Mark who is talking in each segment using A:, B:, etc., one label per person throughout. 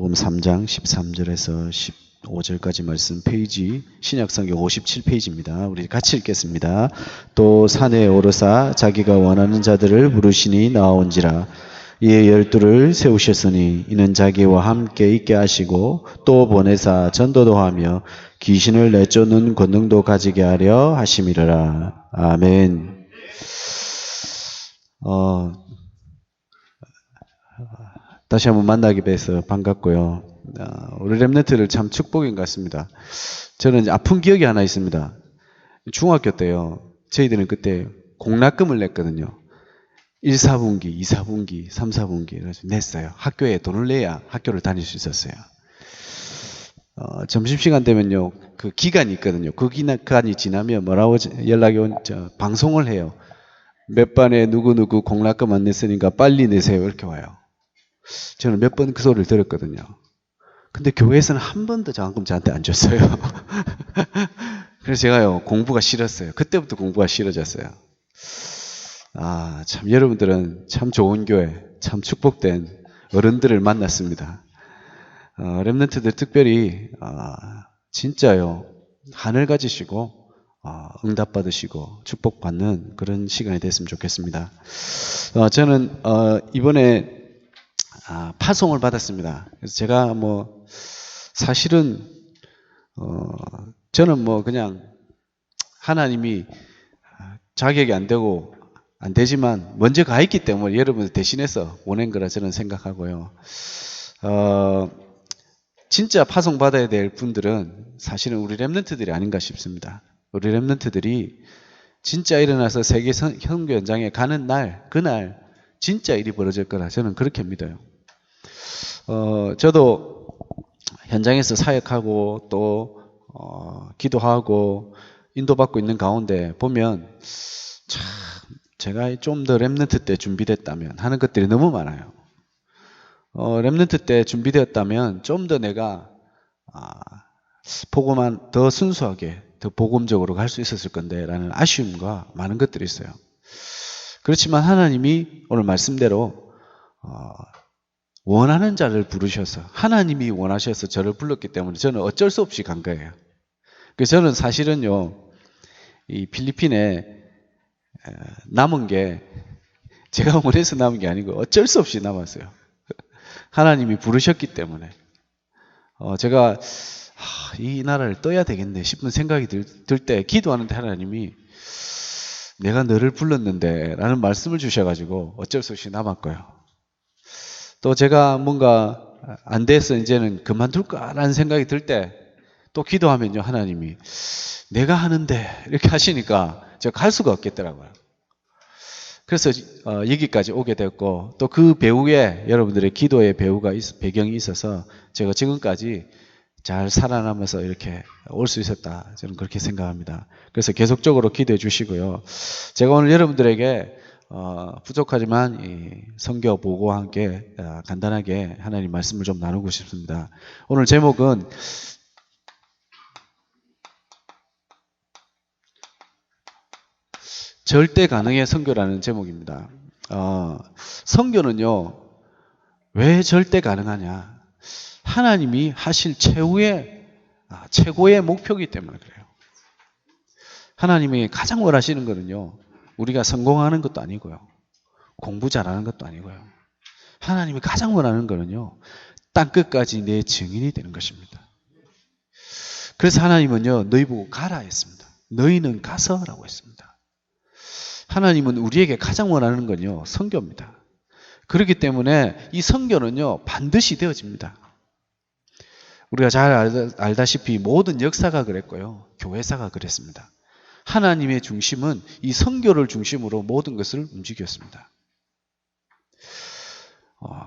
A: 요한복음 3장 13절에서 15절까지 말씀 페이지 신약성경 57페이지입니다. 우리 같이 읽겠습니다. 또 산에 오르사 자기가 원하는 자들을 부르시니 나온지라. 이에 12를 세우셨으니 이는 자기와 함께 있게 하시고 또 보내사 전도도 하며 귀신을 내쫓는 권능도 가지게 하려 하심이라. 아멘. 다시 한번 만나게 돼서 반갑고요. 우리 렘넌트들 참 축복인 것 같습니다. 저는 이제 아픈 기억이 하나 있습니다. 중학교 때요. 저희들은 그때 공락금을 냈거든요. 1, 4분기, 2, 4분기, 3, 4분기 그래서 냈어요. 학교에 돈을 내야 학교를 다닐 수 있었어요. 점심시간 되면요. 그 기간이 있거든요. 그 기간이 지나면 뭐라고 연락이 방송을 해요. 몇 반에 누구누구 공락금 안 냈으니까 빨리 내세요. 이렇게 와요. 저는 몇 번 그 소리를 들었거든요. 근데 교회에서는 한 번도 장학금 저한테 안 줬어요. 그래서 제가요, 공부가 싫었어요. 그때부터 공부가 싫어졌어요. 참, 여러분들은 참 좋은 교회, 참 축복된 어른들을 만났습니다. 렘넌트들 특별히, 진짜요, 하늘 가지시고, 응답 받으시고, 축복받는 그런 시간이 됐으면 좋겠습니다. 저는, 이번에, 파송을 받았습니다. 그래서 제가 사실은, 저는 그냥 하나님이 자격이 안 되고, 안 되지만, 먼저 가 있기 때문에 여러분을 대신해서 보낸 거라 저는 생각하고요. 진짜 파송 받아야 될 분들은 사실은 우리 렘넌트들이 아닌가 싶습니다. 우리 렘넌트들이 진짜 일어나서 세계 선교 현장에 가는 날, 그날, 진짜 일이 벌어질 거라 저는 그렇게 믿어요. 저도 현장에서 사역하고 또 기도하고 인도받고 있는 가운데 보면 참 제가 좀 더 렘넌트 때 준비됐다면 하는 것들이 너무 많아요. 렘넌트 때 준비되었다면 좀 더 내가 복음만 더 순수하게 더 복음적으로 갈 수 있었을 건데 라는 아쉬움과 많은 것들이 있어요. 그렇지만 하나님이 오늘 말씀대로 원하는 자를 부르셔서 하나님이 원하셔서 저를 불렀기 때문에 저는 어쩔 수 없이 간 거예요. 그래서 저는 사실은요, 이 필리핀에 남은 게 제가 원해서 남은 게 아니고 어쩔 수 없이 남았어요. 하나님이 부르셨기 때문에 제가 이 나라를 떠야 되겠네 싶은 생각이 들 때 기도하는데 하나님이 내가 너를 불렀는데 라는 말씀을 주셔가지고 어쩔 수 없이 남았고요. 또 제가 뭔가 안 돼서 이제는 그만둘까라는 생각이 들 때 또 기도하면요, 하나님이 내가 하는데 이렇게 하시니까 제가 갈 수가 없겠더라고요. 그래서 여기까지 오게 됐고 또 그 배후에 여러분들의 기도의 배경이 있어서 제가 지금까지 잘 살아남아서 이렇게 올 수 있었다. 저는 그렇게 생각합니다. 그래서 계속적으로 기도해 주시고요. 제가 오늘 여러분들에게 부족하지만 이 선교 보고와 함께 간단하게 하나님 말씀을 좀 나누고 싶습니다. 오늘 제목은 절대 가능의 선교라는 제목입니다. 선교는요, 왜 절대 가능하냐? 하나님이 하실 최고의 목표이기 때문에 그래요. 하나님이 가장 원하시는 거는요, 우리가 성공하는 것도 아니고요, 공부 잘하는 것도 아니고요. 하나님이 가장 원하는 거는요, 땅끝까지 내 증인이 되는 것입니다. 그래서 하나님은요, 너희 보고 가라 했습니다. 너희는 가서라고 했습니다. 하나님은 우리에게 가장 원하는 건요, 선교입니다. 그렇기 때문에 이 선교는요, 반드시 되어집니다. 우리가 잘 알다시피 모든 역사가 그랬고요, 교회사가 그랬습니다. 하나님의 중심은 이 선교를 중심으로 모든 것을 움직였습니다.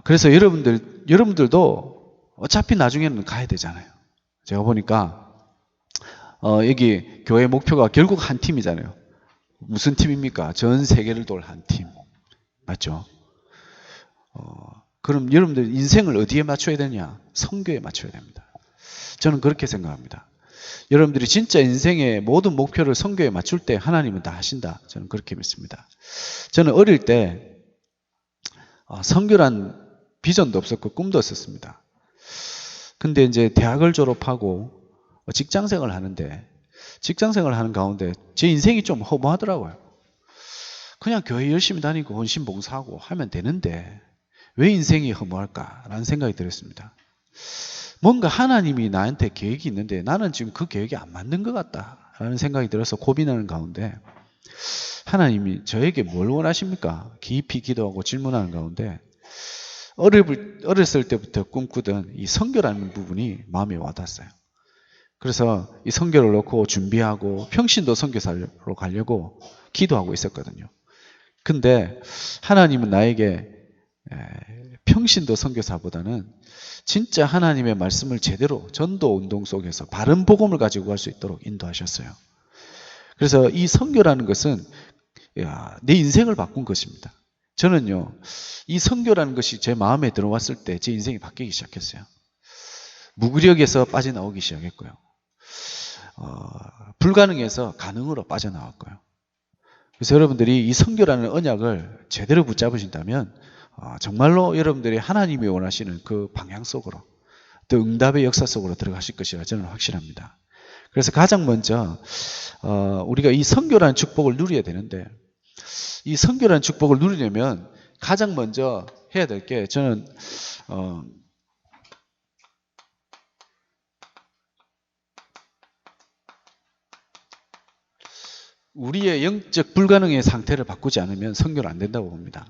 A: 그래서 여러분들도 어차피 나중에는 가야 되잖아요. 제가 보니까 여기 교회 목표가 결국 한 팀이잖아요. 무슨 팀입니까? 전 세계를 돌 한 팀. 맞죠? 그럼 여러분들 인생을 어디에 맞춰야 되냐? 선교에 맞춰야 됩니다. 저는 그렇게 생각합니다. 여러분들이 진짜 인생의 모든 목표를 선교에 맞출 때 하나님은 다 하신다. 저는 그렇게 믿습니다. 저는 어릴 때 선교란 비전도 없었고 꿈도 없었습니다. 근데 이제 대학을 졸업하고 직장생활을 하는데, 직장생활을 하는 가운데 제 인생이 좀 허무하더라고요. 그냥 교회 열심히 다니고 헌신봉사하고 하면 되는데 왜 인생이 허무할까라는 생각이 들었습니다. 뭔가 하나님이 나한테 계획이 있는데 나는 지금 그 계획이 안 맞는 것 같다라는 생각이 들어서 고민하는 가운데 하나님이 저에게 뭘 원하십니까? 깊이 기도하고 질문하는 가운데 어렸을 때부터 꿈꾸던 이 선교라는 부분이 마음에 와닿았어요. 그래서 이 선교를 놓고 준비하고 평신도 선교사로 가려고 기도하고 있었거든요. 근데 하나님은 나에게 평신도 선교사보다는 진짜 하나님의 말씀을 제대로 전도 운동 속에서 바른 복음을 가지고 갈 수 있도록 인도하셨어요. 그래서 이 선교라는 것은 내 인생을 바꾼 것입니다. 저는요, 이 선교라는 것이 제 마음에 들어왔을 때 제 인생이 바뀌기 시작했어요. 무기력에서 빠져나오기 시작했고요. 불가능해서 가능으로 빠져나왔고요. 그래서 여러분들이 이 선교라는 언약을 제대로 붙잡으신다면 정말로 여러분들이 하나님이 원하시는 그 방향 속으로 또 응답의 역사 속으로 들어가실 것이라 저는 확신합니다. 그래서 가장 먼저 우리가 이 선교라는 축복을 누려야 되는데 이 선교라는 축복을 누리려면 가장 먼저 해야 될 게 저는 우리의 영적 불가능의 상태를 바꾸지 않으면 선교는 안 된다고 봅니다.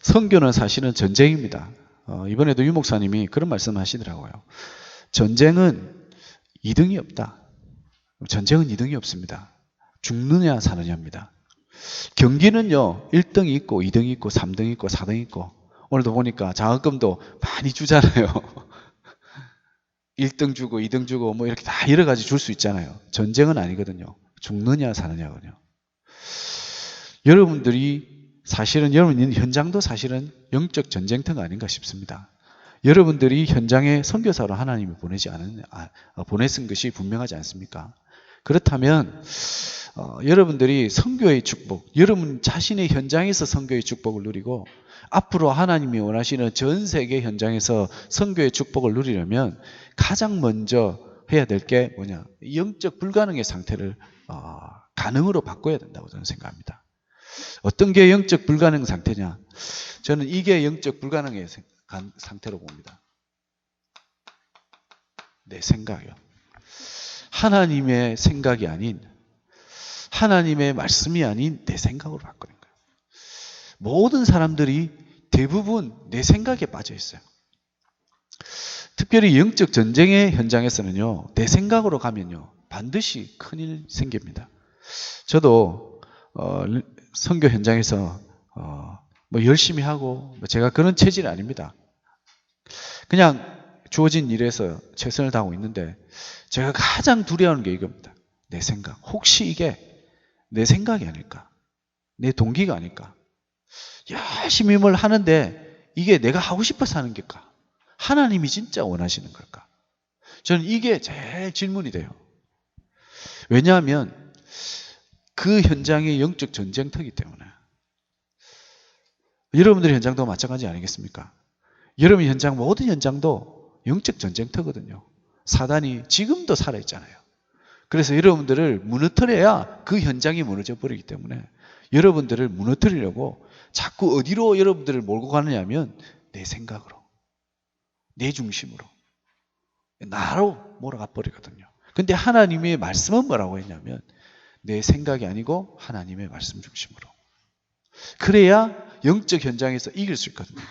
A: 선교는 사실은 전쟁입니다. 이번에도 유 목사님이 그런 말씀을 하시더라고요. 전쟁은 2등이 없다. 전쟁은 2등이 없습니다. 죽느냐 사느냐입니다. 경기는요 1등이 있고 2등이 있고 3등이 있고 4등이 있고 오늘도 보니까 장학금도 많이 주잖아요. 1등 주고 2등 주고 뭐 이렇게 다 여러 가지 줄 수 있잖아요. 전쟁은 아니거든요. 죽느냐 사느냐거든요. 여러분들이 사실은 여러분 현장도 사실은 영적 전쟁터가 아닌가 싶습니다. 여러분들이 현장에 선교사로 하나님이 보내신 것이 분명하지 않습니까? 그렇다면 여러분들이 선교의 축복, 여러분 자신의 현장에서 선교의 축복을 누리고 앞으로 하나님이 원하시는 전 세계 현장에서 선교의 축복을 누리려면 가장 먼저 해야 될 게 뭐냐? 영적 불가능의 상태를 가능으로 바꿔야 된다고 저는 생각합니다. 어떤 게 영적 불가능 상태냐? 저는 이게 영적 불가능의 상태로 봅니다. 내 생각이요. 하나님의 생각이 아닌 하나님의 말씀이 아닌 내 생각으로 바꾸는 거예요. 모든 사람들이 대부분 내 생각에 빠져 있어요. 특별히 영적 전쟁의 현장에서는요, 내 생각으로 가면요, 반드시 큰일 생깁니다. 저도 선교 현장에서 뭐 열심히 하고 제가 그런 체질이 아닙니다. 그냥 주어진 일에서 최선을 다하고 있는데 제가 가장 두려워하는 게 이겁니다. 내 생각. 혹시 이게 내 생각이 아닐까? 내 동기가 아닐까? 열심히 뭘 하는데 이게 내가 하고 싶어서 하는 걸까? 하나님이 진짜 원하시는 걸까? 저는 이게 제일 질문이 돼요. 왜냐하면 그 현장이 영적 전쟁터이기 때문에. 여러분들의 현장도 마찬가지 아니겠습니까? 여러분 현장, 모든 현장도 영적 전쟁터거든요. 사단이 지금도 살아있잖아요. 그래서 여러분들을 무너뜨려야 그 현장이 무너져 버리기 때문에 여러분들을 무너뜨리려고 자꾸 어디로 여러분들을 몰고 가느냐 하면 내 생각으로, 내 중심으로, 나로 몰아가 버리거든요. 근데 하나님의 말씀은 뭐라고 했냐면 내 생각이 아니고 하나님의 말씀 중심으로. 그래야 영적 현장에서 이길 수 있거든요.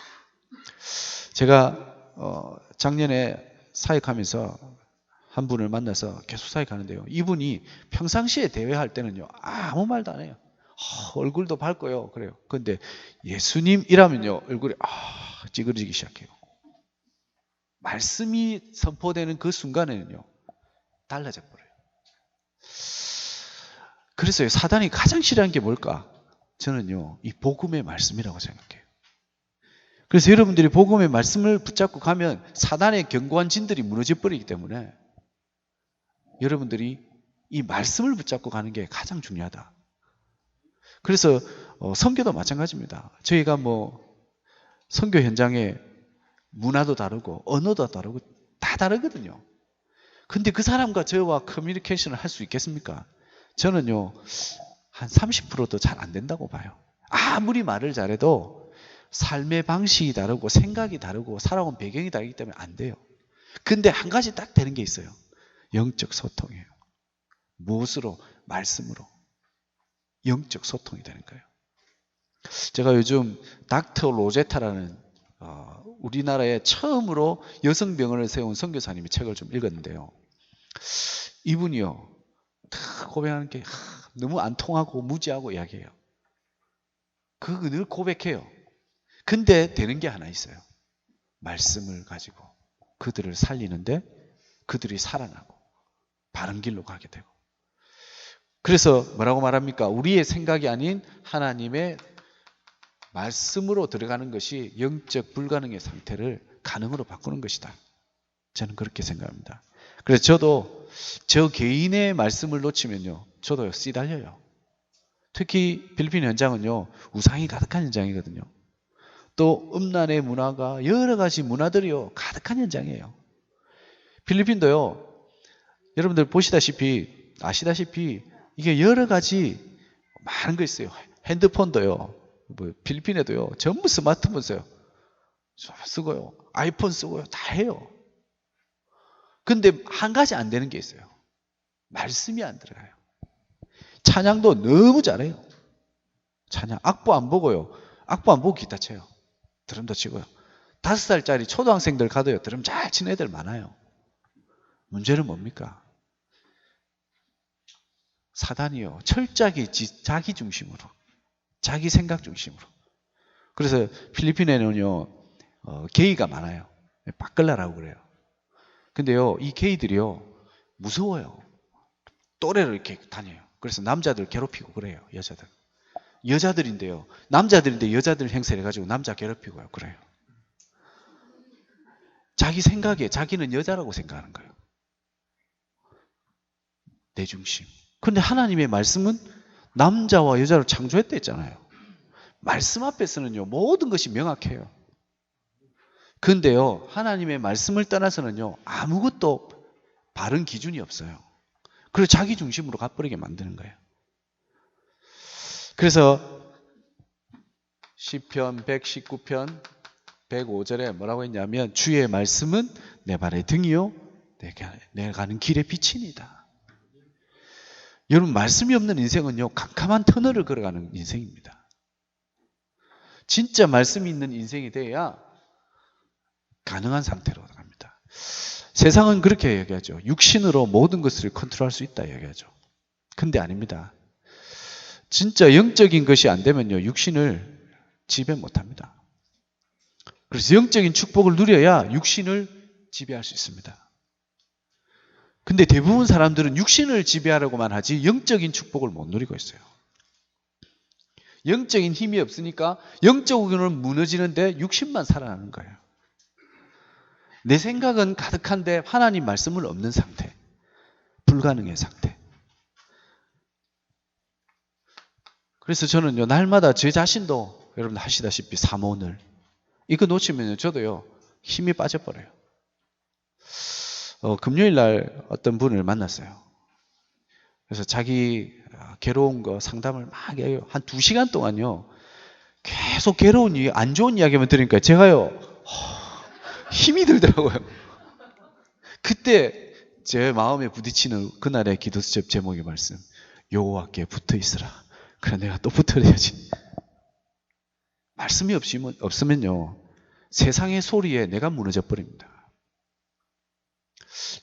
A: 제가 작년에 사역하면서 한 분을 만나서 계속 사역하는데요. 이분이 평상시에 대회할 때는요, 아무 말도 안 해요. 얼굴도 밝고요. 그래요. 그런데 예수님이라면요, 얼굴이 찌그러지기 시작해요. 말씀이 선포되는 그 순간에는요, 달라져 버려요. 그래서 사단이 가장 싫어하는 게 뭘까? 저는요, 이 복음의 말씀이라고 생각해요. 그래서 여러분들이 복음의 말씀을 붙잡고 가면 사단의 견고한 진들이 무너져 버리기 때문에 여러분들이 이 말씀을 붙잡고 가는 게 가장 중요하다. 그래서 선교도 마찬가지입니다. 저희가 뭐 선교 현장에 문화도 다르고 언어도 다르고 다 다르거든요. 근데 그 사람과 저와 커뮤니케이션을 할 수 있겠습니까? 저는요, 한 30%도 잘 안 된다고 봐요. 아무리 말을 잘해도 삶의 방식이 다르고 생각이 다르고 살아온 배경이 다르기 때문에 안 돼요. 근데 한 가지 딱 되는 게 있어요. 영적 소통이에요. 무엇으로? 말씀으로. 영적 소통이 되는 거예요. 제가 요즘 닥터 로제타라는 우리나라에 처음으로 여성병원을 세운 선교사님의 책을 좀 읽었는데요. 이분이요, 고백하는 게 너무 안 통하고 무지하고 이야기해요. 그거 늘 고백해요. 근데 되는 게 하나 있어요. 말씀을 가지고 그들을 살리는데 그들이 살아나고 바른 길로 가게 되고. 그래서 뭐라고 말합니까? 우리의 생각이 아닌 하나님의 말씀으로 들어가는 것이 영적 불가능의 상태를 가능으로 바꾸는 것이다. 저는 그렇게 생각합니다. 그래서 저도 저 개인의 말씀을 놓치면요, 저도 씨달려요. 특히 필리핀 현장은요, 우상이 가득한 현장이거든요. 또 음란의 문화가 여러 가지 문화들이요 가득한 현장이에요. 필리핀도요, 여러분들 보시다시피 아시다시피 이게 여러 가지 많은 거 있어요. 핸드폰도요, 뭐 필리핀에도요 전부 스마트폰 써요. 쓰고요, 아이폰 쓰고요, 다 해요. 근데 한 가지 안 되는 게 있어요. 말씀이 안 들어가요. 찬양도 너무 잘해요. 찬양 악보 안 보고요, 악보 안 보고 기타 쳐요. 드럼도 치고요. 5살짜리 초등학생들 가도요, 드럼 잘 치는 애들 많아요. 문제는 뭡니까? 사단이요, 철저하게 자기 중심으로, 자기 생각 중심으로. 그래서 필리핀에는요, 게이가 많아요. 바끌라라고 그래요. 근데요, 이 게이들이요, 무서워요. 또래를 이렇게 다녀요. 그래서 남자들 괴롭히고 그래요, 여자들. 여자들인데요, 남자들인데 여자들 행세를 해가지고 남자 괴롭히고요, 그래요. 자기 생각에 자기는 여자라고 생각하는 거예요. 내 중심. 근데 하나님의 말씀은 남자와 여자를 창조했다 했잖아요. 말씀 앞에서는요, 모든 것이 명확해요. 근데요, 하나님의 말씀을 떠나서는요, 아무것도 바른 기준이 없어요. 그래서 자기 중심으로 가버리게 만드는 거예요. 그래서 시편 119편 105절에 뭐라고 했냐면, 주의 말씀은 내 발의 등이요 내가 가는 길의 빛이니다. 여러분, 말씀이 없는 인생은요, 캄캄한 터널을 걸어가는 인생입니다. 진짜 말씀이 있는 인생이 돼야 가능한 상태로 갑니다. 세상은 그렇게 얘기하죠. 육신으로 모든 것을 컨트롤할 수 있다 얘기하죠. 근데 아닙니다. 진짜 영적인 것이 안 되면요, 육신을 지배 못합니다. 그래서 영적인 축복을 누려야 육신을 지배할 수 있습니다. 근데 대부분 사람들은 육신을 지배하려고만 하지 영적인 축복을 못 누리고 있어요. 영적인 힘이 없으니까 영적으로는 무너지는데 육신만 살아나는 거예요. 내 생각은 가득한데 하나님 말씀은 없는 상태, 불가능의 상태. 그래서 저는요, 날마다 제 자신도 여러분 하시다시피 사모늘 이거 놓치면요, 저도요 힘이 빠져버려요. 금요일 날 어떤 분을 만났어요. 그래서 자기 괴로운 거 상담을 막 해요. 한 2시간 동안요 계속 괴로운 이야기, 안 좋은 이야기만 들으니까 제가요 힘이 들더라고요. 그때 제 마음에 부딪히는 그날의 기도 제목의 말씀, 여호와께 붙어 있으라. 그래, 내가 또 붙어야지. 말씀이 없으면요, 세상의 소리에 내가 무너져 버립니다.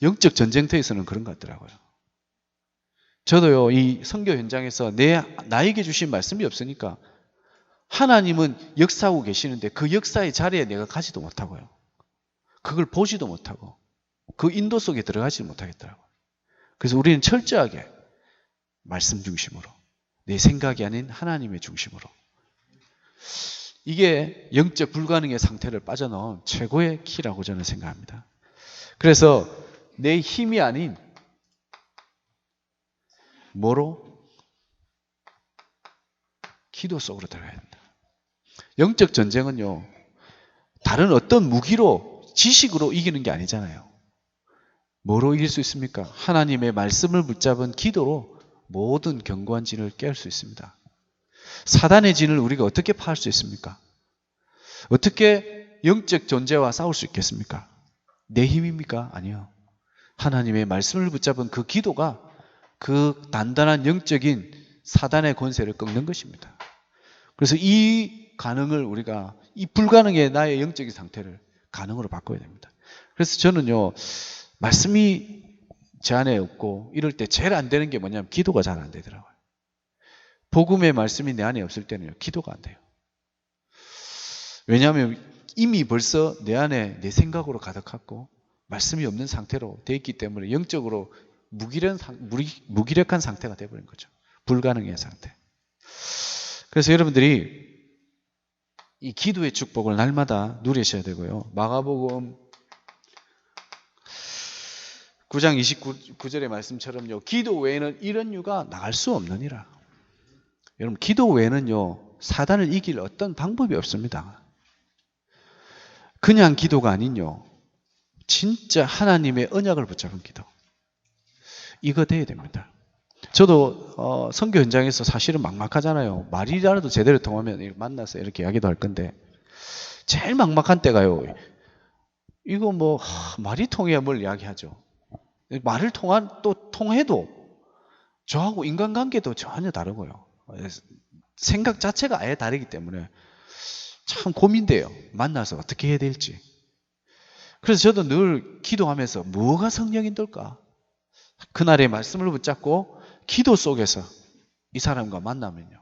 A: 영적 전쟁터에서는 그런 것 같더라고요. 저도요, 이 선교 현장에서 나에게 주신 말씀이 없으니까 하나님은 역사하고 계시는데 그 역사의 자리에 내가 가지도 못하고요, 그걸 보지도 못하고 그 인도 속에 들어가지 못하겠더라고요. 그래서 우리는 철저하게 말씀 중심으로, 내 생각이 아닌 하나님의 중심으로, 이게 영적 불가능의 상태를 빠져나온 최고의 키라고 저는 생각합니다. 그래서 내 힘이 아닌 뭐로? 기도 속으로 들어가야 된다. 영적 전쟁은요, 다른 어떤 무기로, 지식으로 이기는 게 아니잖아요. 뭐로 이길 수 있습니까? 하나님의 말씀을 붙잡은 기도로 모든 견고한 진을 깰 수 있습니다. 사단의 진을 우리가 어떻게 파할 수 있습니까? 어떻게 영적 존재와 싸울 수 있겠습니까? 내 힘입니까? 아니요. 하나님의 말씀을 붙잡은 그 기도가 그 단단한 영적인 사단의 권세를 꺾는 것입니다. 그래서 이 가능을 우리가, 이 불가능의 나의 영적인 상태를 가능으로 바꿔야 됩니다. 그래서 저는요, 말씀이 제 안에 없고 이럴 때 제일 안 되는 게 뭐냐면 기도가 잘 안 되더라고요. 복음의 말씀이 내 안에 없을 때는요, 기도가 안 돼요. 왜냐하면 이미 벌써 내 안에 내 생각으로 가득하고 말씀이 없는 상태로 돼 있기 때문에 영적으로 무기력한 상태가 돼버린 거죠. 불가능의 상태. 그래서 여러분들이 이 기도의 축복을 날마다 누리셔야 되고요. 마가복음 9장 29절의 말씀처럼요, 기도 외에는 이런 유가 나갈 수 없느니라. 여러분, 기도 외에는요, 사단을 이길 어떤 방법이 없습니다. 그냥 기도가 아닌요, 진짜 하나님의 언약을 붙잡은 기도, 이거 돼야 됩니다. 저도 선교 현장에서 사실은 막막하잖아요. 말이라도 제대로 통하면 만나서 이렇게 이야기도 할 건데, 제일 막막한 때가요, 이거 뭐 말이 통해야 뭘 이야기하죠. 말을 통해도 저하고 인간관계도 전혀 다르고요. 생각 자체가 아예 다르기 때문에 참 고민돼요. 만나서 어떻게 해야 될지. 그래서 저도 늘 기도하면서 뭐가 성령인들까? 그날의 말씀을 붙잡고 기도 속에서 이 사람과 만나면요,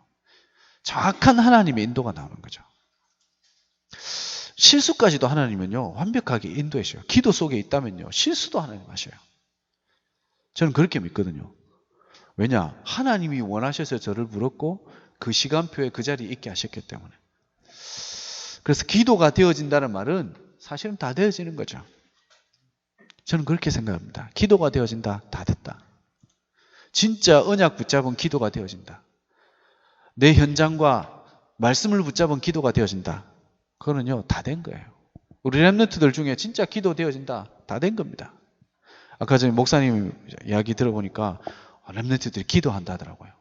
A: 정확한 하나님의 인도가 나오는 거죠. 실수까지도 하나님은요, 완벽하게 인도하셔요. 기도 속에 있다면요, 실수도 하나님 하셔요. 저는 그렇게 믿거든요. 왜냐? 하나님이 원하셔서 저를 불렀고 그 시간표에 그 자리에 있게 하셨기 때문에. 그래서 기도가 되어진다는 말은 사실은 다 되어지는 거죠. 저는 그렇게 생각합니다. 기도가 되어진다, 다 됐다. 진짜 언약 붙잡은 기도가 되어진다. 내 현장과 말씀을 붙잡은 기도가 되어진다. 그거는요, 다 된 거예요. 우리 렘넌트들 중에 진짜 기도 되어진다, 다 된 겁니다. 아까 전에 목사님 이야기 들어보니까 렘넌트들이 기도한다 하더라고요.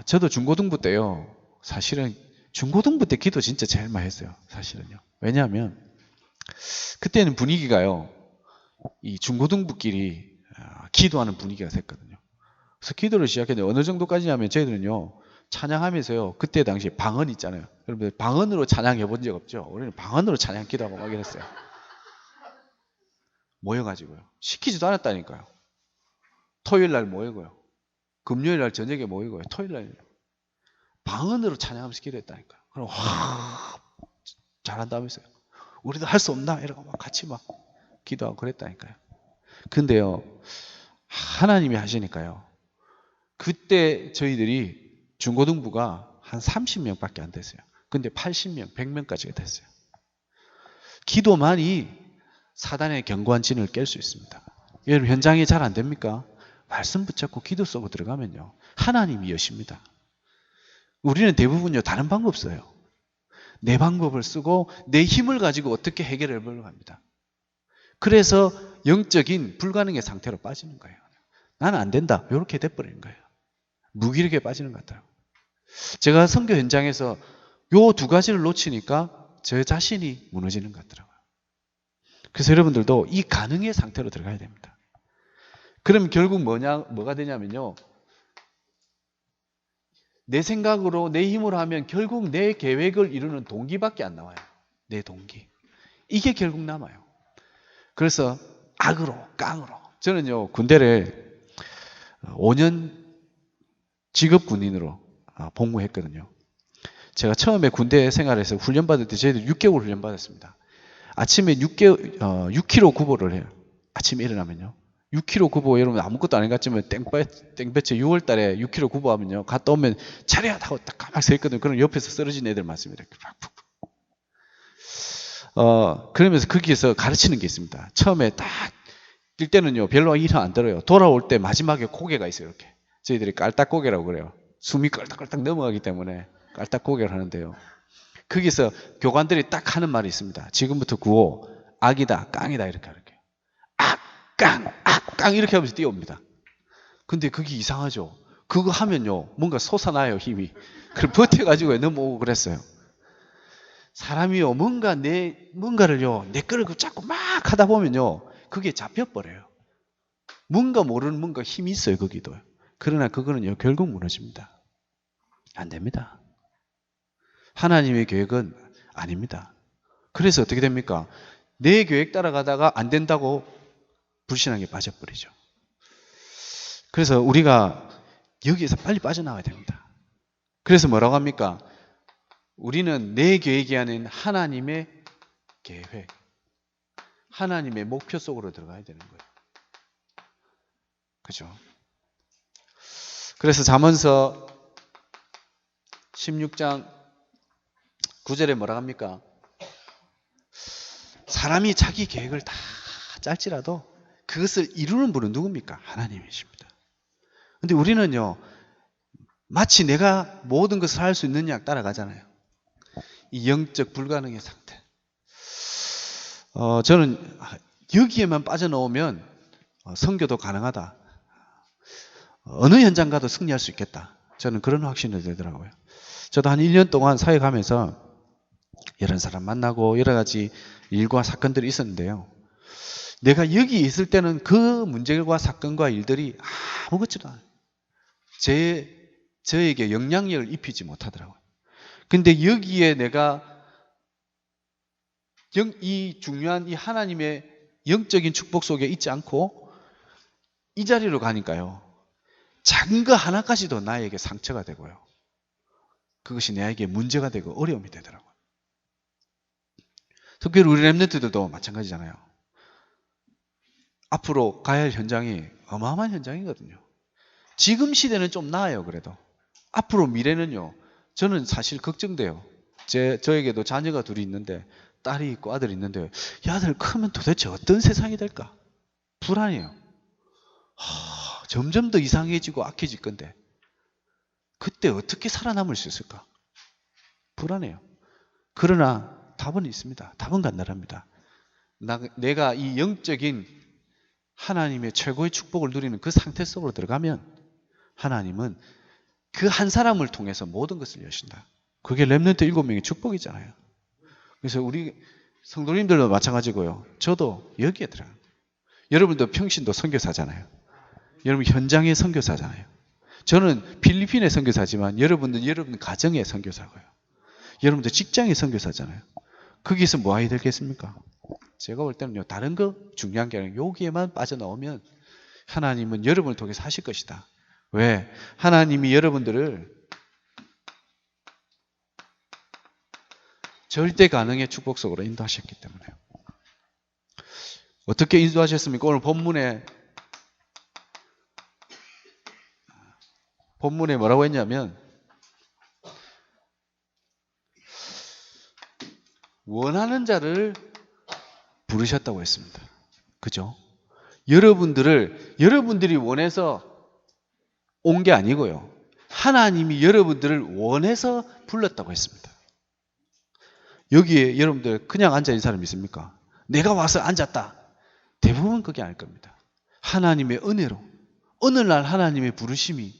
A: 저도 중고등부 때요, 사실은 중고등부 때 기도 진짜 제일 많이 했어요. 사실은요. 왜냐하면 그때는 분위기가요, 이 중고등부끼리 기도하는 분위기가 됐거든요. 그래서 기도를 시작했는데 어느 정도까지냐면 저희들은요, 찬양하면서요, 그때 당시에 방언 있잖아요. 여러분들 방언으로 찬양해 본 적 없죠? 우리는 방언으로 찬양 기도하고 막 이랬어요. 모여가지고요. 시키지도 않았다니까요. 토요일 날 모이고요. 금요일 날 저녁에 모이고요. 토요일 날 방언으로 찬양하면서 기도했다니까요. 그럼 잘한다면서요. 우리도 할 수 없나? 이러고 막 같이 막 기도하고 그랬다니까요. 근데요, 하나님이 하시니까요, 그때 저희들이 중고등부가 한 30명밖에 안 됐어요. 근데 80명, 100명까지가 됐어요. 기도만이 사단의 견고한 진을 깰 수 있습니다. 여러분, 현장이 잘 안 됩니까? 말씀 붙잡고 기도 속으로 들어가면요, 하나님이 여십니다. 우리는 대부분요, 다른 방법 없어요. 내 방법을 쓰고 내 힘을 가지고 어떻게 해결해 보려고 합니다. 그래서 영적인 불가능의 상태로 빠지는 거예요. 나는 안 된다, 이렇게 돼버리는 거예요. 무기력에 빠지는 것 같아요. 제가 선교 현장에서 요 두 가지를 놓치니까 저 자신이 무너지는 것 같더라고요. 그래서 여러분들도 이 가능의 상태로 들어가야 됩니다. 그럼 결국 뭐가 되냐면요, 내 생각으로 내 힘으로 하면 결국 내 계획을 이루는 동기밖에 안 나와요. 내 동기. 이게 결국 남아요. 그래서 악으로, 깡으로. 저는요, 군대를 5년 직업 군인으로 복무했거든요. 제가 처음에 군대 생활에서 훈련받을 때 저희들 6개월 훈련받았습니다. 아침에 6km 구보를 해요. 아침에 일어나면요. 6km 구보, 여러분 아무것도 아닌 것 같지만 땡볕에 6월 달에 6km 구보하면요, 갔다 오면 차렷 하고 딱 가만히 서 있거든요. 그럼 옆에서 쓰러진 애들 많습니다. 그러면서 거기에서 가르치는 게 있습니다. 처음에 딱 뛸 때는요, 별로 일 안 들어요. 돌아올 때 마지막에 고개가 있어요. 이렇게. 저희들이 깔딱고개라고 그래요. 숨이 깔딱깔딱 넘어가기 때문에 깔딱고개를 하는데요. 거기서 교관들이 딱 하는 말이 있습니다. 지금부터 구호, 악이다, 깡이다, 이렇게 할게요. 깡! 아! 깡! 이렇게 하면서 뛰어옵니다. 근데 그게 이상하죠. 그거 하면요, 뭔가 솟아나요, 힘이. 그걸 버텨가지고 넘어오고 그랬어요. 사람이요, 뭔가를요, 내 거를 자꾸 막 하다 보면요, 그게 잡혀버려요. 뭔가 모르는 뭔가 힘이 있어요, 거기도. 그러나 그거는요, 결국 무너집니다. 안 됩니다. 하나님의 계획은 아닙니다. 그래서 어떻게 됩니까? 내 계획 따라가다가 안 된다고 불신앙에 빠져버리죠. 그래서 우리가 여기에서 빨리 빠져나와야 됩니다. 그래서 뭐라고 합니까? 우리는 내 계획이 아닌 하나님의 계획, 하나님의 목표 속으로 들어가야 되는 거예요. 그죠? 그래서 잠언서 16장 9절에 뭐라고 합니까? 사람이 자기 계획을 다 짤지라도 그것을 이루는 분은 누굽니까? 하나님이십니다. 근데 우리는요, 마치 내가 모든 것을 할 수 있는 양 따라가잖아요. 이 영적 불가능의 상태. 저는 여기에만 빠져나오면 선교도 가능하다. 어느 현장 가도 승리할 수 있겠다. 저는 그런 확신이 되더라고요. 저도 한 1년 동안 사회 가면서 여러 사람 만나고 여러 가지 일과 사건들이 있었는데요. 내가 여기 있을 때는 그 문제과 사건과 일들이 아무것도 않아요. 저에게 영향력을 입히지 못하더라고요. 근데 여기에 내가 이 중요한 이 하나님의 영적인 축복 속에 있지 않고 이 자리로 가니까요, 작은 거 하나까지도 나에게 상처가 되고요, 그것이 나에게 문제가 되고 어려움이 되더라고요. 특별히 우리 랩런트들도 마찬가지잖아요. 앞으로 가야 할 현장이 어마어마한 현장이거든요. 지금 시대는 좀 나아요. 그래도 앞으로 미래는요, 저는 사실 걱정돼요. 저에게도 자녀가 둘이 있는데, 딸이 있고 아들이 있는데, 이 아들 크면 도대체 어떤 세상이 될까? 불안해요. 점점 더 이상해지고 악해질 건데 그때 어떻게 살아남을 수 있을까? 불안해요. 그러나 답은 있습니다. 답은 간단합니다. 내가 이 영적인 하나님의 최고의 축복을 누리는 그 상태 속으로 들어가면 하나님은 그 한 사람을 통해서 모든 것을 여신다. 그게 렘넌트 7명의 축복이잖아요. 그래서 우리 성도님들도 마찬가지고요. 저도 여기에 들어가요. 여러분도 평신도 선교사잖아요. 여러분 현장의 선교사잖아요. 저는 필리핀의 선교사지만 여러분 가정의 선교사고요. 여러분들 직장의 선교사잖아요. 거기서 뭐 해야 되겠습니까? 제가 볼 때는요, 다른 거 중요한 게 아니라 여기에만 빠져나오면 하나님은 여러분을 통해서 하실 것이다. 왜? 하나님이 여러분들을 절대 가능의 축복 속으로 인도하셨기 때문에요. 어떻게 인도하셨습니까? 오늘 본문에 뭐라고 했냐면, 원하는 자를 부르셨다고 했습니다. 그죠? 여러분들이 원해서 온 게 아니고요, 하나님이 여러분들을 원해서 불렀다고 했습니다. 여기에 여러분들 그냥 앉아있는 사람 있습니까? 내가 와서 앉았다. 대부분 그게 아닐 겁니다. 하나님의 은혜로, 어느 날 하나님의 부르심이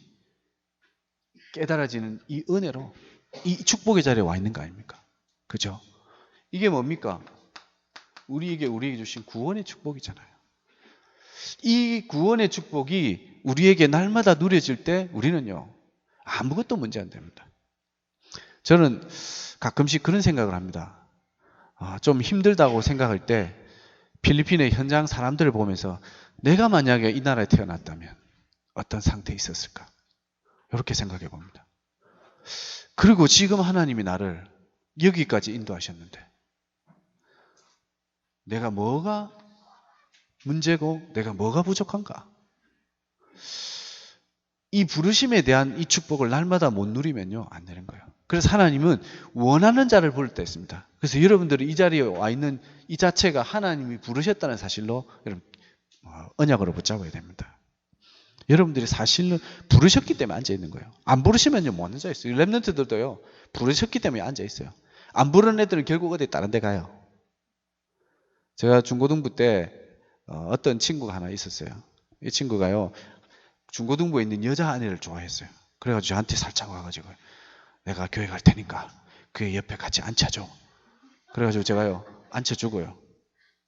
A: 깨달아지는 이 은혜로 이 축복의 자리에 와 있는 거 아닙니까? 그죠? 이게 뭡니까? 우리에게 주신 구원의 축복이잖아요. 이 구원의 축복이 우리에게 날마다 누려질 때 우리는요, 아무것도 문제 안 됩니다. 저는 가끔씩 그런 생각을 합니다. 좀 힘들다고 생각할 때 필리핀의 현장 사람들을 보면서 내가 만약에 이 나라에 태어났다면 어떤 상태에 있었을까? 이렇게 생각해 봅니다. 그리고 지금 하나님이 나를 여기까지 인도하셨는데 내가 뭐가 문제고 내가 뭐가 부족한가? 이 부르심에 대한 이 축복을 날마다 못 누리면요, 안 되는 거예요. 그래서 하나님은 원하는 자를 부를 때 있습니다. 그래서 여러분들이 이 자리에 와 있는 이 자체가 하나님이 부르셨다는 사실로 여러분 언약으로 붙잡아야 됩니다. 여러분들이 사실은 부르셨기 때문에 앉아 있는 거예요. 안 부르시면요, 못 앉아 있어요. 랩런트들도요, 부르셨기 때문에 앉아 있어요. 안 부르는 애들은 결국 어디 다른 데 가요. 제가 중고등부 때 어떤 친구가 하나 있었어요. 이 친구가요, 중고등부에 있는 여자 아내를 좋아했어요. 그래가지고 저한테 살짝 와가지고, 내가 교회 갈 테니까 그 옆에 같이 앉혀줘. 그래가지고 제가요, 앉혀주고요.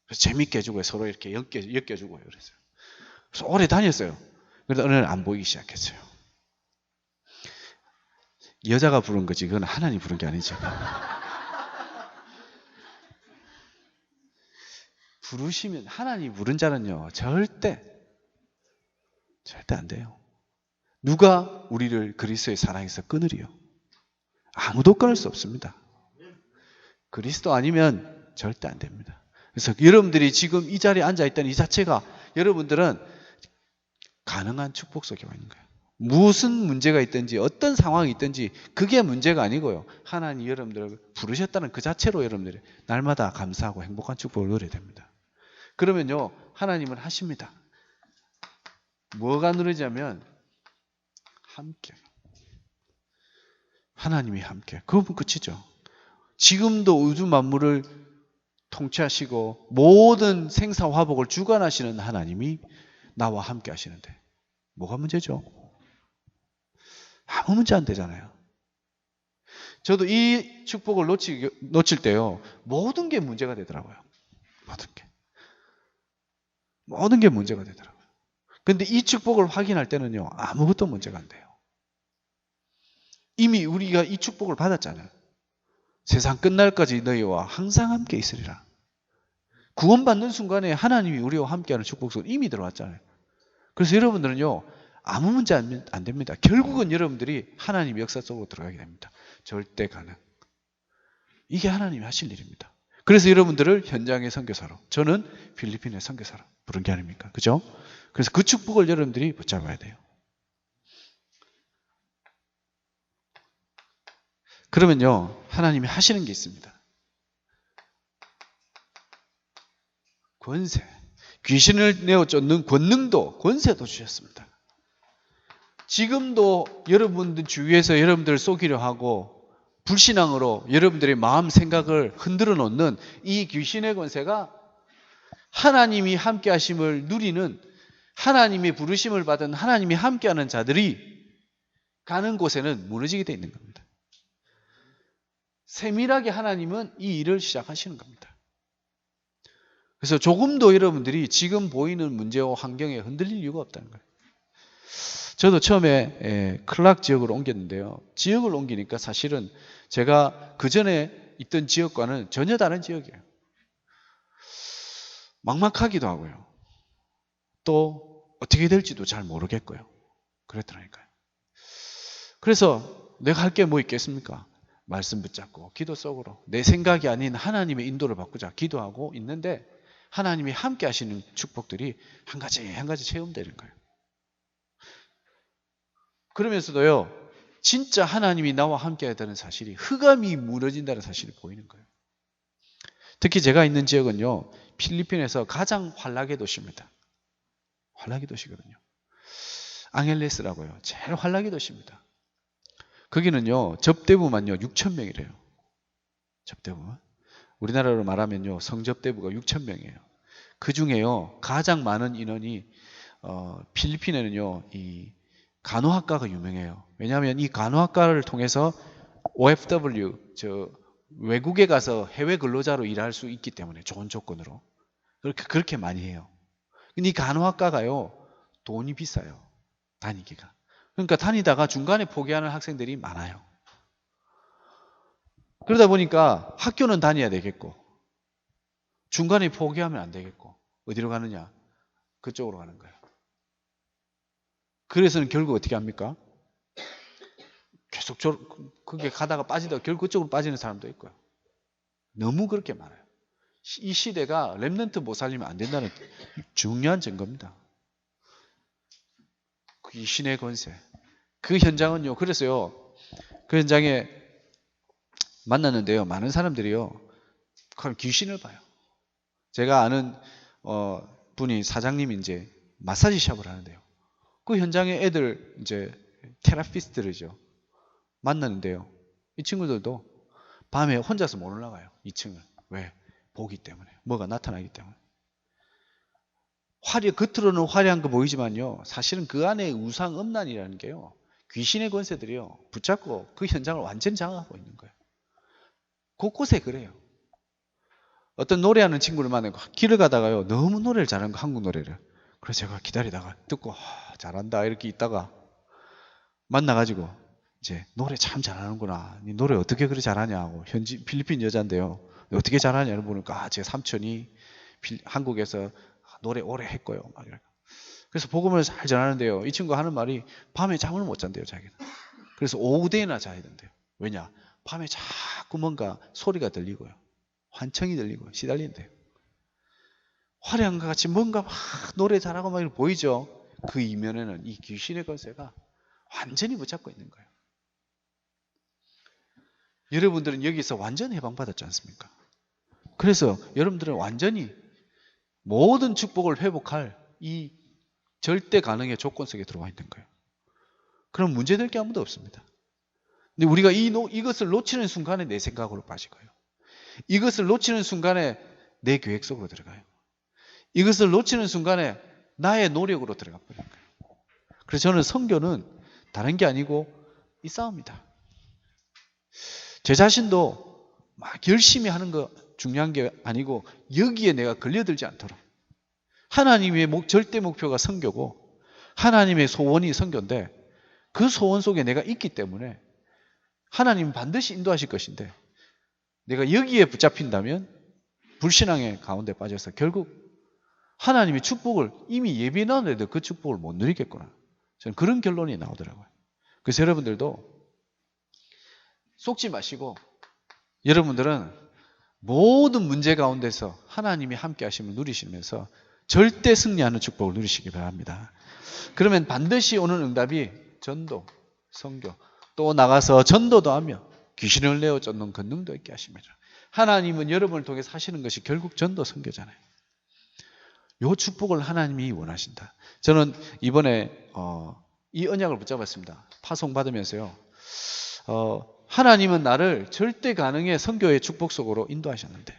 A: 그래서 재밌게 해주고요. 서로 이렇게 엮여주고요. 그랬어요. 그래서 오래 다녔어요. 그래도 어느 날 안 보이기 시작했어요. 여자가 부른 거지, 그건 하나님 부른 게 아니죠. 부르시면, 하나님 부른 자는요, 절대 안 돼요. 누가 우리를 그리스도의 사랑에서 끊으리요? 아무도 끊을 수 없습니다. 그리스도 아니면 절대 안 됩니다. 그래서 여러분들이 지금 이 자리에 앉아있다는 이 자체가 여러분들은 가능한 축복 속에 와 있는 거예요. 무슨 문제가 있든지 어떤 상황이 있든지 그게 문제가 아니고요. 하나님 여러분들을 부르셨다는 그 자체로 여러분들이 날마다 감사하고 행복한 축복을 누려야 됩니다. 그러면요, 하나님은 하십니다. 뭐가 누르자면 함께. 하나님이 함께. 그건 끝이죠. 지금도 우주 만물을 통치하시고 모든 생사화복을 주관하시는 하나님이 나와 함께 하시는데 뭐가 문제죠? 아무 문제 안 되잖아요. 저도 이 축복을 놓칠 때요, 모든 게 문제가 되더라고요. 모든 게 문제가 되더라고요. 그런데 이 축복을 확인할 때는요, 아무것도 문제가 안 돼요. 이미 우리가 이 축복을 받았잖아요. 세상 끝날까지 너희와 항상 함께 있으리라. 구원받는 순간에 하나님이 우리와 함께하는 축복 속에 이미 들어왔잖아요. 그래서 여러분들은요, 아무 문제 안 됩니다. 결국은 여러분들이 하나님 역사 속으로 들어가게 됩니다. 절대 가능. 이게 하나님이 하실 일입니다. 그래서 여러분들을 현장의 선교사로, 저는 필리핀의 선교사로 부른 게 아닙니까? 그죠? 그래서 그 축복을 여러분들이 붙잡아야 돼요. 그러면요, 하나님이 하시는 게 있습니다. 권세. 귀신을 내어 쫓는 권능도, 권세도 주셨습니다. 지금도 여러분들 주위에서 여러분들을 속이려 하고 불신앙으로 여러분들의 마음 생각을 흔들어 놓는 이 귀신의 권세가 하나님이 함께 하심을 누리는, 하나님의 부르심을 받은 하나님이 함께하는 자들이 가는 곳에는 무너지게 되어 있는 겁니다. 세밀하게 하나님은 이 일을 시작하시는 겁니다. 그래서 조금도 여러분들이 지금 보이는 문제와 환경에 흔들릴 이유가 없다는 거예요. 저도 처음에 클락 지역으로 옮겼는데요. 지역을 옮기니까 사실은 제가 그 전에 있던 지역과는 전혀 다른 지역이에요. 막막하기도 하고요. 또 어떻게 될지도 잘 모르겠고요. 그랬더라니까요. 그래서 내가 할 게 뭐 있겠습니까? 말씀 붙잡고 기도 속으로 내 생각이 아닌 하나님의 인도를 받고자 기도하고 있는데 하나님이 함께 하시는 축복들이 한 가지 한 가지 체험되는 거예요. 그러면서도요, 진짜 하나님이 나와 함께 하다는 사실이, 흑암이 무너진다는 사실이 보이는 거예요. 특히 제가 있는 지역은요, 필리핀에서 가장 환락의 도시입니다. 환락의 도시거든요. 앙헬레스라고요. 제일 환락의 도시입니다. 거기는요, 접대부만요 6,000명이래요. 접대부만. 우리나라로 말하면요, 성접대부가 6,000명이에요. 그 중에요, 가장 많은 인원이 필리핀에는요, 이 간호학과가 유명해요. 왜냐하면 이 간호학과를 통해서 OFW, 외국에 가서 해외 근로자로 일할 수 있기 때문에, 좋은 조건으로 그렇게 많이 해요. 근데 이 간호학과가요, 돈이 비싸요. 다니기가. 그러니까 다니다가 중간에 포기하는 학생들이 많아요. 그러다 보니까 학교는 다녀야 되겠고 중간에 포기하면 안 되겠고 어디로 가느냐? 그쪽으로 가는 거예요. 그래서는 결국 어떻게 합니까? 계속 그게 가다가 빠지다가 결국 그쪽으로 빠지는 사람도 있고요. 너무 그렇게 많아요. 이 시대가 렘넌트 못 살리면 안 된다는 중요한 증거입니다. 이 신의 권세. 그 현장은요, 그래서요, 그 현장에 만났는데요, 많은 사람들이요, 그럼 귀신을 봐요. 제가 아는 분이 사장님이 이제 마사지 샵을 하는데요. 그 현장에 애들 이제 테라피스트들이죠. 만났는데요. 이 친구들도 밤에 혼자서 못 올라가요. 2층을. 왜? 보기 때문에. 뭐가 나타나기 때문에. 겉으로는 화려한 거 보이지만요, 사실은 그 안에 우상엄란이라는 게요, 귀신의 권세들이요, 붙잡고 그 현장을 완전히 장악하고 있는 거예요. 곳곳에 그래요. 어떤 노래하는 친구를 만나고 길을 가다가요, 너무 노래를 잘하는 거, 한국 노래를. 그래서 제가 기다리다가 듣고 잘한다 이렇게 있다가 만나가지고 이제 노래 참 잘하는구나, 니 노래 어떻게 그렇게 잘하냐고, 현지 필리핀 여자인데요, 어떻게 잘하냐를 보니까 제 삼촌이 한국에서 노래 오래 했고요, 막 이렇게. 그래서 복음을 잘 전하는데요, 이 친구가 하는 말이 밤에 잠을 못 잔대요, 자기는. 그래서 오후 대나 자야 된대요. 왜냐? 밤에 자꾸 뭔가 소리가 들리고요, 환청이 들리고 시달린대요. 화려한 것 같이 뭔가 막 노래 잘하고 막 이렇게 보이죠? 그 이면에는 이 귀신의 권세가 완전히 붙잡고 있는 거예요. 여러분들은 여기서 완전히 해방받았지 않습니까? 그래서 여러분들은 완전히 모든 축복을 회복할 이 절대 가능의 조건 속에 들어와 있는 거예요. 그럼 문제될 게 아무도 없습니다. 근데 우리가 이것을 놓치는 순간에 내 생각으로 빠지고요, 이것을 놓치는 순간에 내 계획 속으로 들어가요. 이것을 놓치는 순간에 나의 노력으로 들어가 버려요. 그래서 저는 선교는 다른 게 아니고 이 싸움이다. 제 자신도 막 열심히 하는 거 중요한 게 아니고, 여기에 내가 걸려들지 않도록. 하나님의 절대 목표가 선교고 하나님의 소원이 선교인데, 그 소원 속에 내가 있기 때문에 하나님은 반드시 인도하실 것인데, 내가 여기에 붙잡힌다면 불신앙의 가운데 빠져서 결국 하나님의 축복을 이미 예비해놨는데도 그 축복을 못 누리겠구나, 저는 그런 결론이 나오더라고요. 그래서 여러분들도 속지 마시고, 여러분들은 모든 문제 가운데서 하나님이 함께 하심을 누리시면서 절대 승리하는 축복을 누리시기 바랍니다. 그러면 반드시 오는 응답이 전도, 선교, 또 나가서 전도도 하며 귀신을 내어 쫓는 권능도 있게 하십니다. 하나님은 여러분을 통해서 하시는 것이 결국 전도, 선교잖아요. 이 축복을 하나님이 원하신다. 저는 이번에 이 언약을 붙잡았습니다. 파송받으면서요, 하나님은 나를 절대 가능의 선교의 축복 속으로 인도하셨는데,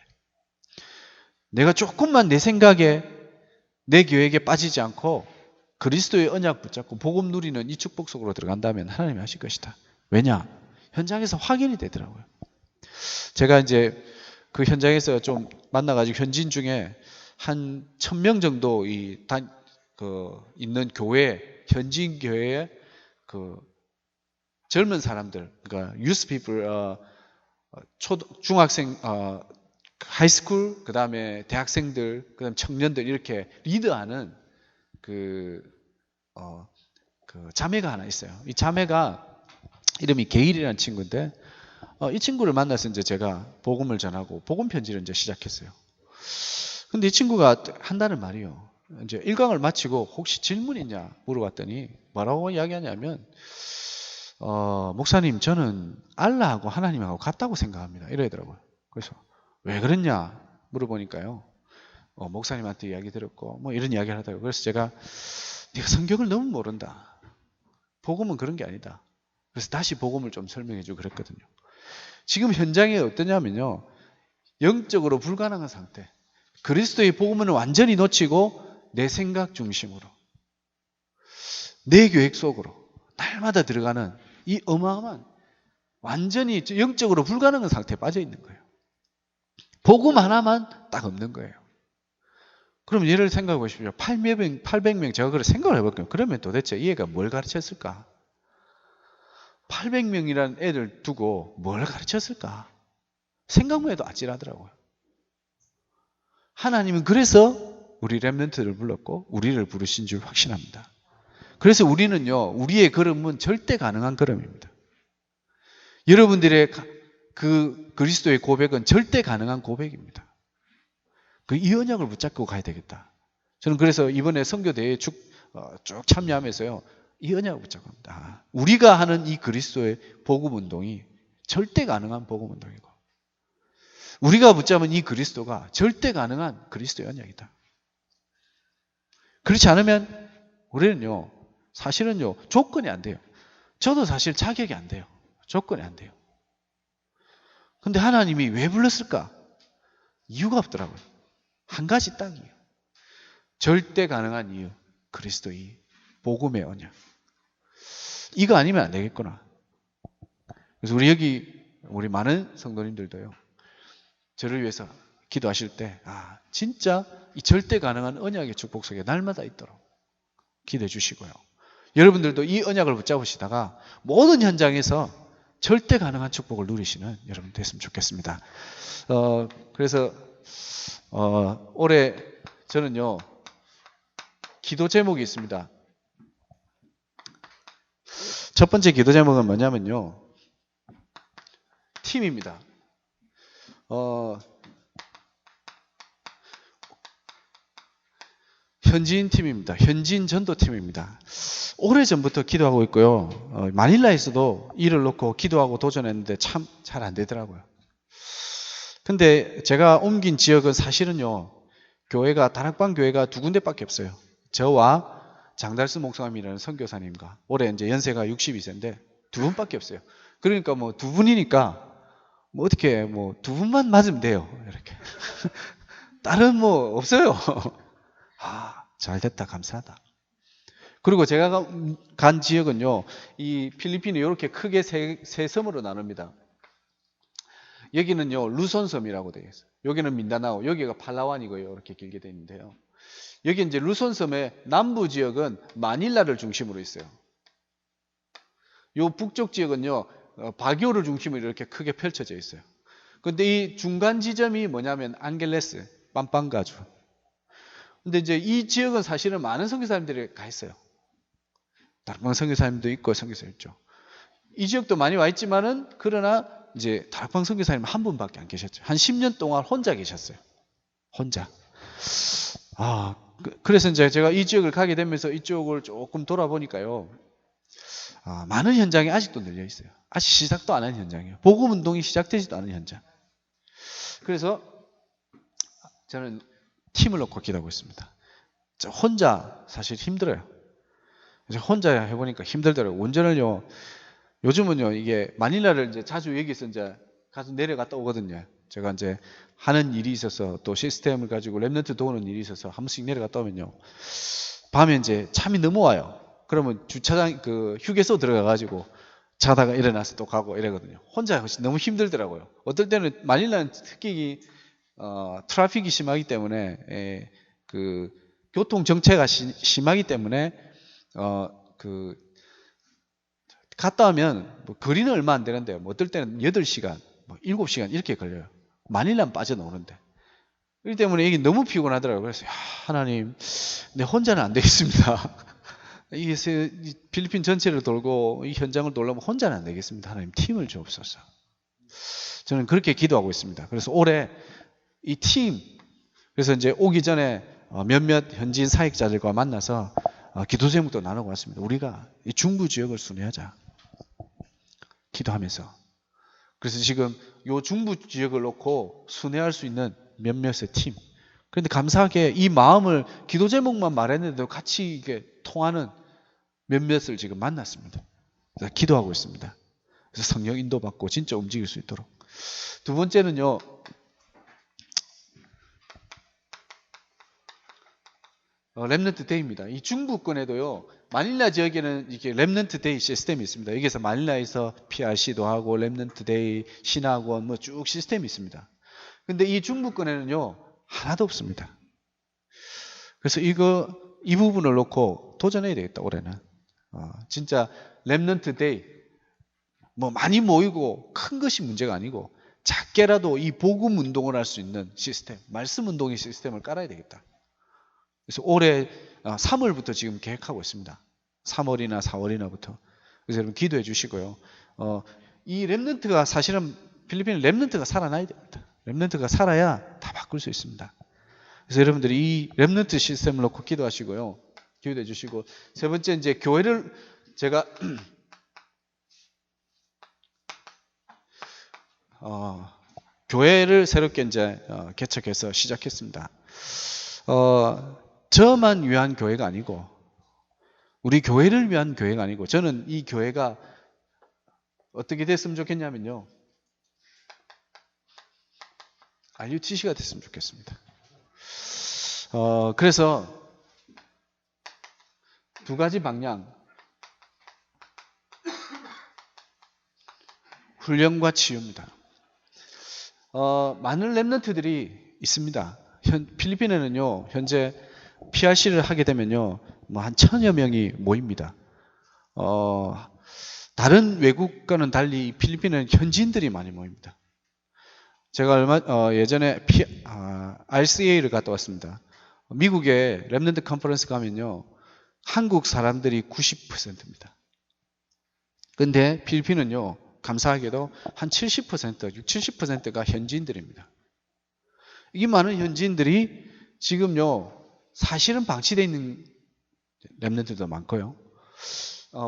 A: 내가 조금만 내 생각에 내 계획에 빠지지 않고 그리스도의 언약 붙잡고 복음 누리는 이 축복 속으로 들어간다면 하나님이 하실 것이다. 왜냐? 현장에서 확인이 되더라고요. 제가 이제 그 현장에서 좀 만나가지고 현지인 중에 한 1000명 정도 있는 교회, 현지인 교회에 그 젊은 사람들, 그러니까 유스 피플, 중학생, 하이스쿨, 그 다음에 대학생들, 그 다음에 청년들, 이렇게 리드하는 그 자매가 하나 있어요. 이 자매가 이름이 게일이라는 친구인데, 이 친구를 만나서 이제 제가 복음을 전하고 복음 편지를 이제 시작했어요. 근데 이 친구가 한다는 말이요, 이제 1강을 마치고 혹시 질문 있냐 물어봤더니 뭐라고 이야기하냐면, 목사님, 저는 알라하고 하나님하고 같다고 생각합니다, 이러더라고요. 그래서 왜 그랬냐 물어보니까요, 목사님한테 이야기 들었고 뭐 이런 이야기를 하더라고요. 그래서 제가, 네가 성경을 너무 모른다, 복음은 그런 게 아니다. 그래서 다시 복음을 좀 설명해 주고 그랬거든요. 지금 현장에 어떠냐면요, 영적으로 불가능한 상태, 그리스도의 복음은 완전히 놓치고 내 생각 중심으로 내 계획 속으로 날마다 들어가는 이 어마어마한, 완전히 영적으로 불가능한 상태에 빠져 있는 거예요. 복음 하나만 딱 없는 거예요. 그럼 예를 생각해 보십시오. 800명 제가 그걸 생각을 해볼게요. 그러면 도대체 이 애가 뭘 가르쳤을까? 800명이라는 애들 두고 뭘 가르쳤을까? 생각만 해도 아찔하더라고요. 하나님은 그래서 우리 렘넌트를 불렀고 우리를 부르신 줄 확신합니다. 그래서 우리는요, 우리의 걸음은 절대 가능한 걸음입니다. 여러분들의 그 그리스도의 고백은 절대 가능한 고백입니다. 이 언약을 붙잡고 가야 되겠다. 저는 그래서 이번에 선교대회에 쭉 참여하면서요, 이 언약을 붙잡고 합니다. 우리가 하는 이 그리스도의 복음 운동이 절대 가능한 복음 운동이고, 우리가 붙잡은 이 그리스도가 절대 가능한 그리스도의 언약이다. 그렇지 않으면 우리는요, 사실은요, 조건이 안 돼요. 저도 사실 자격이 안 돼요. 조건이 안 돼요. 근데 하나님이 왜 불렀을까? 이유가 없더라고요. 한 가지 딱이에요. 절대 가능한 이유, 그리스도의 복음의 언약. 이거 아니면 안 되겠구나. 그래서 우리 많은 성도님들도요, 저를 위해서 기도하실 때, 진짜 이 절대 가능한 언약의 축복 속에 날마다 있도록 기도해 주시고요. 여러분들도 이 언약을 붙잡으시다가 모든 현장에서 절대 가능한 축복을 누리시는 여러분 됐으면 좋겠습니다. 그래서 올해 저는요, 기도 제목이 있습니다. 첫 번째 기도 제목은 뭐냐면요, 팀입니다. 현지인 팀입니다. 현지인 전도팀입니다. 오래전부터 기도하고 있고요. 마닐라에서도 일을 놓고 기도하고 도전했는데 참 잘 안 되더라고요. 근데 제가 옮긴 지역은 사실은요, 다락방 교회가 두 군데밖에 없어요. 저와 장달수 목사님이라는 선교사님과, 올해 이제 연세가 62세인데 두 분밖에 없어요. 그러니까 뭐 두 분이니까 뭐 어떻게 뭐 두 분만 맞으면 돼요. 이렇게. 다른 뭐 없어요. 잘 됐다. 감사하다. 그리고 제가 간 지역은요, 이 필리핀이 이렇게 크게 세 섬으로 나눕니다. 여기는요, 루손섬이라고 되어 있어요. 여기는 민다나오, 여기가 팔라완이고요. 이렇게 길게 되어 있는데요. 여기 이제 루손섬의 남부 지역은 마닐라를 중심으로 있어요. 요 북쪽 지역은요, 바교를 중심으로 이렇게 크게 펼쳐져 있어요. 근데 이 중간 지점이 뭐냐면 안겔레스, 빰빵가주. 근데 이제 이 지역은 사실은 많은 선교사님들이 가 있어요. 다락방 선교사님도 있고 선교사 있죠. 이 지역도 많이 와 있지만은, 그러나 이제 다락방 선교사님 한 분밖에 안 계셨죠. 한 10년 동안 혼자 계셨어요. 혼자. 그래서 이제 제가 이 지역을 가게 되면서 이쪽을 조금 돌아보니까요, 많은 현장이 아직도 늘려 있어요. 아직 시작도 안 한 현장이에요. 복음 운동이 시작되지도 않은 현장. 그래서 저는 팀을 놓고 기도하고 있습니다. 혼자 사실 힘들어요. 혼자 해보니까 힘들더라고요. 운전을요, 요즘은요, 이게 마닐라를 이제 자주 여기서 이제 가서 내려갔다 오거든요. 제가 이제 하는 일이 있어서, 또 시스템을 가지고 랩런트 도우는 일이 있어서 한 번씩 내려갔다 오면요, 밤에 이제 잠이 넘어와요. 그러면 주차장 휴게소 들어가가지고 자다가 일어나서 또 가고 이러거든요. 혼자 너무 힘들더라고요. 어떨 때는 마닐라는 특히 트래픽이 심하기 때문에, 교통 정체가 심하기 때문에, 갔다 오면 뭐 거리는 얼마 안 되는데, 뭐 어떨 때는 8시간, 뭐 7시간 이렇게 걸려요. 마닐라는 빠져나오는데. 그렇기 때문에 이게 너무 피곤하더라고요. 그래서 하나님, 내 혼자는 안 되겠습니다. 이 필리핀 전체를 돌고 이 현장을 돌려면 혼자는 안 되겠습니다. 하나님, 팀을 주옵소서. 저는 그렇게 기도하고 있습니다. 그래서 올해 이 팀, 그래서 이제 오기 전에 몇몇 현지인 사역자들과 만나서 기도 제목도 나누고 왔습니다. 우리가 이 중부 지역을 순회하자. 기도하면서. 그래서 지금 이 중부 지역을 놓고 순회할 수 있는 몇몇의 팀. 그런데 감사하게 이 마음을 기도 제목만 말했는데도 같이 이게 통하는 몇몇을 지금 만났습니다. 그래서 기도하고 있습니다. 그래서 성령 인도받고 진짜 움직일 수 있도록. 두 번째는요, 랩넌트 데이입니다. 이 중부권에도요, 마닐라 지역에는 이렇게 랩넌트 데이 시스템이 있습니다. 여기서 마닐라에서 PRC도 하고 랩넌트 데이, 신학원 뭐 쭉 시스템이 있습니다. 근데 이 중부권에는요, 하나도 없습니다. 그래서 이 부분을 놓고 도전해야 되겠다, 올해는. 진짜 랩넌트 데이, 뭐 많이 모이고 큰 것이 문제가 아니고 작게라도 이 복음 운동을 할 수 있는 시스템, 말씀 운동의 시스템을 깔아야 되겠다. 그래서 올해 3월부터 지금 계획하고 있습니다. 3월이나 4월이나부터. 그래서 여러분 기도해 주시고요. 이 랩넌트가 사실은 필리핀은 랩넌트가 살아나야 됩니다. 랩넌트가 살아야 다 바꿀 수 있습니다. 그래서 여러분들이 이 랩넌트 시스템을 놓고 기도하시고요. 기도해 주시고, 세 번째 이제 교회를 제가 교회를 새롭게 이제 개척해서 시작했습니다. 저만 위한 교회가 아니고, 우리 교회를 위한 교회가 아니고, 저는 이 교회가 어떻게 됐으면 좋겠냐면요, RUTC가 됐으면 좋겠습니다. 그래서 두 가지 방향. 훈련과 치유입니다. 많은 렘넌트들이 있습니다. 필리핀에는요, 현재 PRC를 하게 되면요, 뭐 한 1000여 명이 모입니다. 다른 외국과는 달리 필리핀은 현지인들이 많이 모입니다. 제가 예전에 RCA를 갔다 왔습니다. 미국의 렘넌트 컨퍼런스 가면요, 한국 사람들이 90%입니다. 근데 필리핀은요, 감사하게도 한 70%, 70%가 현지인들입니다. 이 많은 현지인들이 지금요, 사실은 방치되어 있는 렘넌트도 많고요.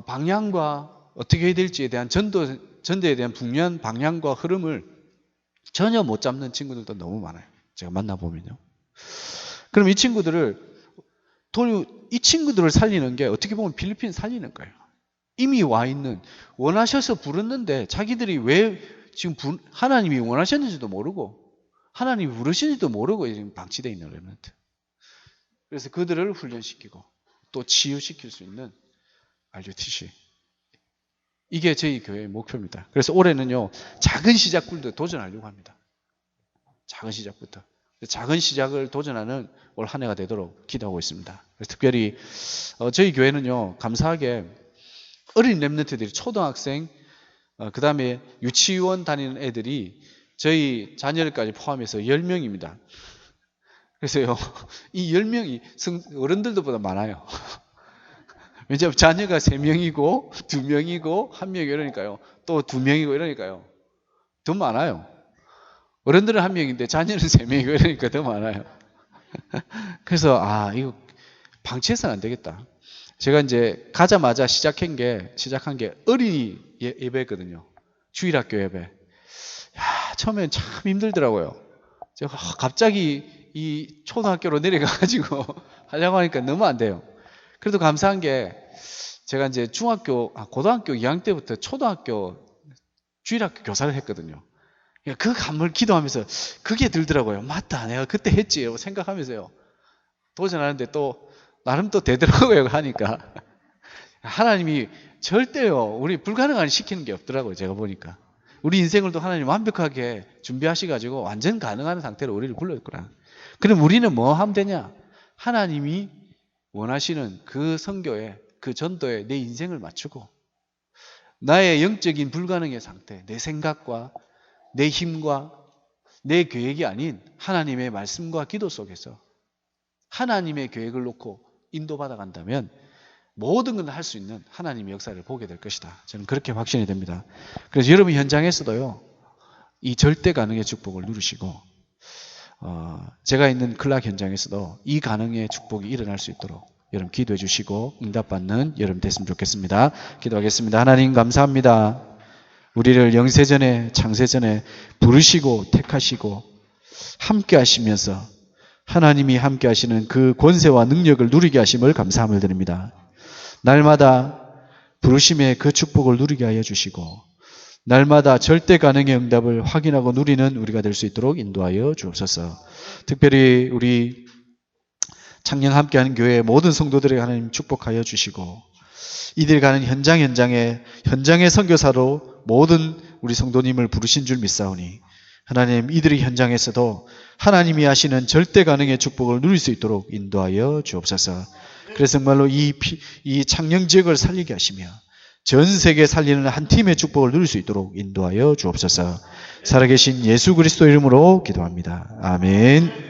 A: 방향과 어떻게 해야 될지에 대한 전도에 대한 분명한 방향과 흐름을 전혀 못 잡는 친구들도 너무 많아요. 제가 만나보면요. 그럼 이 친구들을 살리는 게 어떻게 보면 필리핀 살리는 거예요. 이미 와 있는, 원하셔서 부르는데 자기들이 왜 지금 하나님이 원하셨는지도 모르고 하나님이 부르시는지도 모르고 지금 방치되어 있는 렘넌트. 그래서 그들을 훈련시키고 또 치유시킬 수 있는 RUTC. 이게 저희 교회의 목표입니다. 그래서 올해는요, 작은 시작부터 도전하려고 합니다. 작은 시작부터. 작은 시작을 도전하는 올 한 해가 되도록 기도하고 있습니다. 그래서 특별히 저희 교회는요, 감사하게 어린 렘넌트들이 초등학생, 그 다음에 유치원 다니는 애들이 저희 자녀들까지 포함해서 10명입니다. 그래서요, 이 10명이 어른들보다 많아요. 왜냐하면 자녀가 3명이고 2명이고 1명이 이러니까요. 또 2명이고 이러니까요. 더 많아요. 어른들은 1명인데 자녀는 3명이고 이러니까 더 많아요. 그래서 이거 방치해서는 안 되겠다. 제가 이제 가자마자 시작한 게 어린이 예배거든요. 주일학교 예배. 처음엔 참 힘들더라고요. 제가 갑자기 이 초등학교로 내려가가지고 하려고 하니까 너무 안 돼요. 그래도 감사한 게 제가 이제 고등학교 2학년 때부터 초등학교 주일학교 교사를 했거든요. 그 감을 기도하면서 그게 들더라고요. 맞다, 내가 그때 했지 생각하면서요. 도전하는데 또 나름 또 되더라고요. 하니까 하나님이 절대요, 우리 불가능한 시키는 게 없더라고요. 제가 보니까 우리 인생을 또 하나님 완벽하게 준비하셔가지고 완전 가능한 상태로 우리를 불렀구나. 그럼 우리는 뭐 하면 되냐? 하나님이 원하시는 그 선교에, 그 전도에 내 인생을 맞추고 나의 영적인 불가능의 상태, 내 생각과 내 힘과 내 계획이 아닌 하나님의 말씀과 기도 속에서 하나님의 계획을 놓고 인도받아 간다면 모든 걸 할 수 있는 하나님의 역사를 보게 될 것이다. 저는 그렇게 확신이 됩니다. 그래서 여러분 현장에서도요, 이 절대 가능의 축복을 누리시고 제가 있는 클락 현장에서도 이 가능의 축복이 일어날 수 있도록 여러분 기도해 주시고 응답받는 여러분 됐으면 좋겠습니다. 기도하겠습니다. 하나님 감사합니다. 우리를 영세전에 창세전에 부르시고 택하시고 함께 하시면서 하나님이 함께 하시는 그 권세와 능력을 누리게 하심을 감사함을 드립니다. 날마다 부르심의 그 축복을 누리게 하여 주시고 날마다 절대 가능의 응답을 확인하고 누리는 우리가 될 수 있도록 인도하여 주옵소서. 특별히 우리 창녕 함께하는 교회의 모든 성도들에게 하나님 축복하여 주시고 이들이 가는 현장의 선교사로 모든 우리 성도님을 부르신 줄 믿사오니 하나님 이들의 현장에서도 하나님이 하시는 절대 가능의 축복을 누릴 수 있도록 인도하여 주옵소서. 그래서 정말로 이 창녕 지역을 살리게 하시며 전 세계 살리는 한 팀의 축복을 누릴 수 있도록 인도하여 주옵소서. 살아계신 예수 그리스도 이름으로 기도합니다. 아멘.